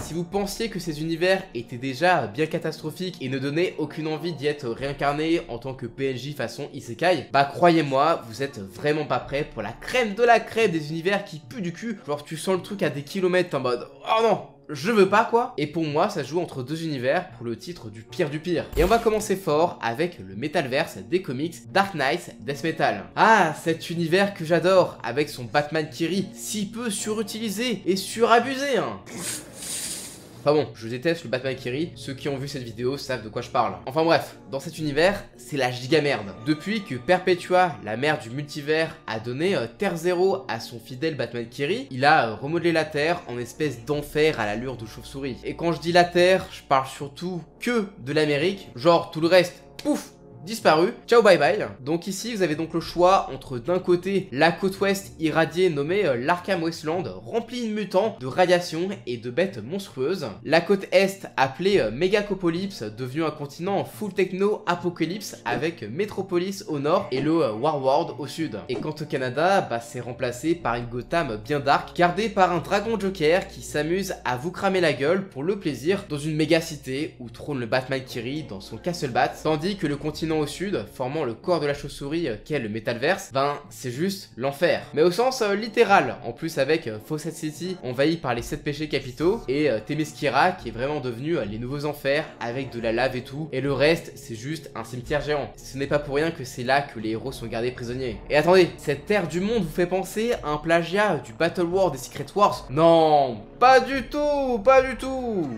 si vous pensiez que ces univers étaient déjà bien catastrophiques et ne donnaient aucune envie d'y être réincarné en tant que PNJ façon Isekai, bah croyez-moi, vous êtes vraiment pas prêts pour la crème de la crème des univers qui puent du cul. Genre tu sens le truc à des kilomètres en mode oh non, je veux pas quoi. Et pour moi ça joue entre deux univers pour le titre du pire du pire. Et on va commencer fort avec le Metalverse des comics Dark Knight Death Metal. Ah, cet univers que j'adore avec son Batman Kiri si peu surutilisé et surabusé hein. Enfin bon, je déteste le Batman Kiri, ceux qui ont vu cette vidéo savent de quoi je parle. Enfin bref, dans cet univers, c'est la giga merde. Depuis que Perpetua, la mère du multivers, a donné Terre Zéro à son fidèle Batman Kiri, il a remodelé la Terre en espèce d'enfer à l'allure de chauve-souris. Et quand je dis la Terre, je parle surtout que de l'Amérique, genre tout le reste, pouf, disparu, ciao bye bye. Donc ici vous avez donc le choix entre d'un côté la côte ouest irradiée nommée l'Arkham Wasteland, remplie de mutants, de radiation et de bêtes monstrueuses, la côte est appelée Megacopolis, devenue un continent full techno apocalypse avec Metropolis au nord et le Warworld au sud. Et quant au Canada, bah c'est remplacé par une Gotham bien dark, gardée par un dragon Joker qui s'amuse à vous cramer la gueule pour le plaisir dans une méga cité où trône le Batman Kiri dans son Castle Bat, tandis que le continent au sud, formant le corps de la chauve-souris qu'est le Metalverse, ben c'est juste l'enfer. Mais au sens littéral, en plus avec Fawcett City envahie par les 7 péchés capitaux et Themyscira qui est vraiment devenu les nouveaux enfers avec de la lave et tout, et le reste c'est juste un cimetière géant. Ce n'est pas pour rien que c'est là que les héros sont gardés prisonniers. Et attendez, cette terre du monde vous fait penser à un plagiat du Battle War des Secret Wars? Non, pas du tout, pas du tout.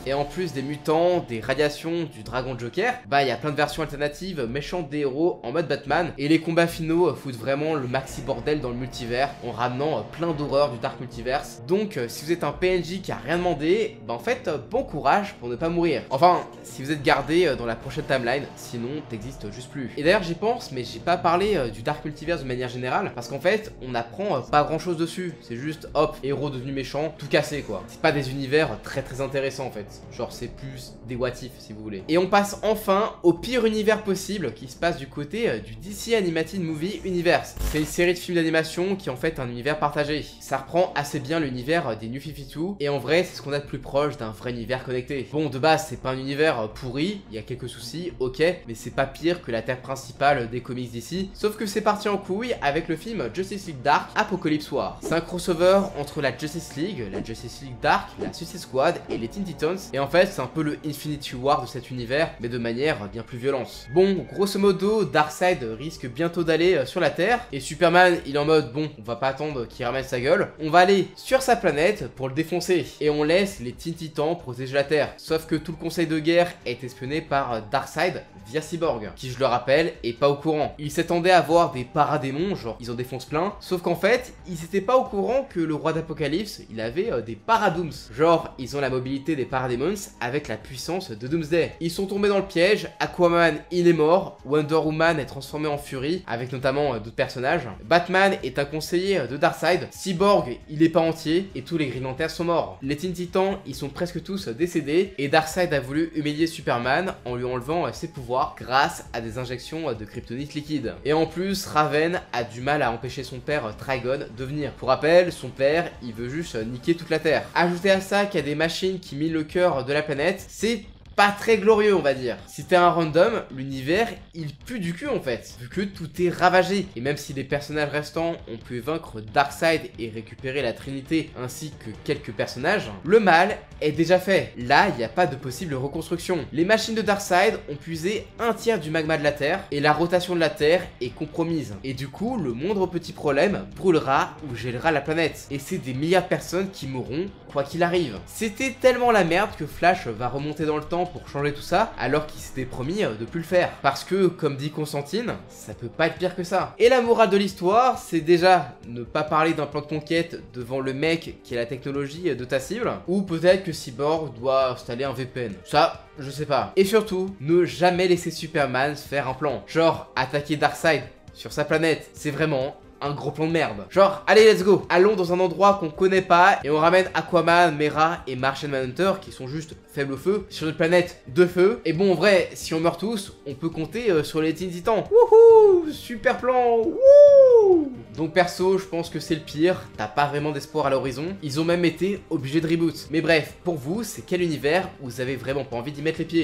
Et en plus des mutants, des radiations, du dragon Joker, bah il y a plein de versions alternatives méchantes des héros en mode Batman, et les combats finaux foutent vraiment le maxi bordel dans le multivers en ramenant plein d'horreurs du Dark Multiverse. Donc si vous êtes un PNJ qui a rien demandé, bah en fait bon courage pour ne pas mourir. Enfin, si vous êtes gardé dans la prochaine timeline, sinon t'existes juste plus. Et d'ailleurs j'y pense, mais j'ai pas parlé du Dark Multiverse de manière générale, parce qu'en fait on apprend pas grand chose dessus, c'est juste hop, héros devenu méchant, tout cassé quoi. C'est pas des univers très intéressants en fait. Genre c'est plus des what if si vous voulez. Et on passe enfin au pire univers possible qui se passe du côté du DC Animated Movie Universe. C'est une série de films d'animation qui est en fait un univers partagé. Ça reprend assez bien l'univers des New 52 et en vrai c'est ce qu'on a de plus proche d'un vrai univers connecté. Bon de base c'est pas un univers pourri, il y a quelques soucis, ok, mais c'est pas pire que la terre principale des comics d'ici, sauf que c'est parti en couille avec le film Justice League Dark Apocalypse War. C'est un crossover entre la Justice League Dark, la Suicide Squad et les Teen Titans. Et en fait, c'est un peu le Infinity War de cet univers, mais de manière bien plus violente. Bon, grosso modo, Darkseid risque bientôt d'aller sur la Terre, et Superman, il est en mode, bon, on va pas attendre qu'il ramène sa gueule, on va aller sur sa planète pour le défoncer, et on laisse les Teen Titans protéger la Terre. Sauf que tout le conseil de guerre est espionné par Darkseid via Cyborg, qui je le rappelle, est pas au courant. Il s'attendait à voir des paradémons, genre ils en défoncent plein, sauf qu'en fait, ils étaient pas au courant que le roi d'Apocalypse, il avait des paradooms. Genre, ils ont la mobilité des paradémons avec la puissance de Doomsday. Ils sont tombés dans le piège, Aquaman il est mort, Wonder Woman est transformée en furie, avec notamment d'autres personnages. Batman est un conseiller de Darkseid, Cyborg il est pas entier, et tous les Green Lanterns sont morts. Les Teen Titans ils sont presque tous décédés, et Darkseid a voulu humilier Superman en lui enlevant ses pouvoirs grâce à des injections de kryptonite liquide. Et en plus, Raven a du mal à empêcher son père Trigon de venir. Pour rappel, son père il veut juste niquer toute la Terre. Ajoutez à ça qu'il y a des machines qui minent le cœur de la planète, c'est pas très glorieux on va dire. Si t'es un random, l'univers il pue du cul en fait, vu que tout est ravagé. Et même si les personnages restants ont pu vaincre Darkseid et récupérer la Trinité ainsi que quelques personnages, le mal est déjà fait. Là il n'y a pas de possible reconstruction. Les machines de Darkseid ont puisé un tiers du magma de la Terre et la rotation de la Terre est compromise. Et du coup le moindre petit problème brûlera ou gèlera la planète. Et c'est des milliards de personnes qui mourront quoi qu'il arrive. C'était tellement la merde que Flash va remonter dans le temps pour changer tout ça, alors qu'il s'était promis de plus le faire. Parce que, comme dit Constantine, ça peut pas être pire que ça. Et la morale de l'histoire, c'est déjà ne pas parler d'un plan de conquête devant le mec qui a la technologie de ta cible, ou peut-être que Cyborg doit installer un VPN. Ça, je sais pas. Et surtout, ne jamais laisser Superman se faire un plan. Genre, attaquer Darkseid sur sa planète, c'est vraiment un gros plan de merde. Genre, allez, let's go. Allons dans un endroit qu'on connaît pas et on ramène Aquaman, Mera et Martian Manhunter qui sont juste faibles au feu sur une planète de feu. Et bon, en vrai, si on meurt tous, on peut compter sur les Teen Titans. Wouhou, super plan. Wouh. Donc perso, je pense que c'est le pire, t'as pas vraiment d'espoir à l'horizon, ils ont même été obligés de reboot. Mais bref, pour vous, c'est quel univers où vous avez vraiment pas envie d'y mettre les pieds?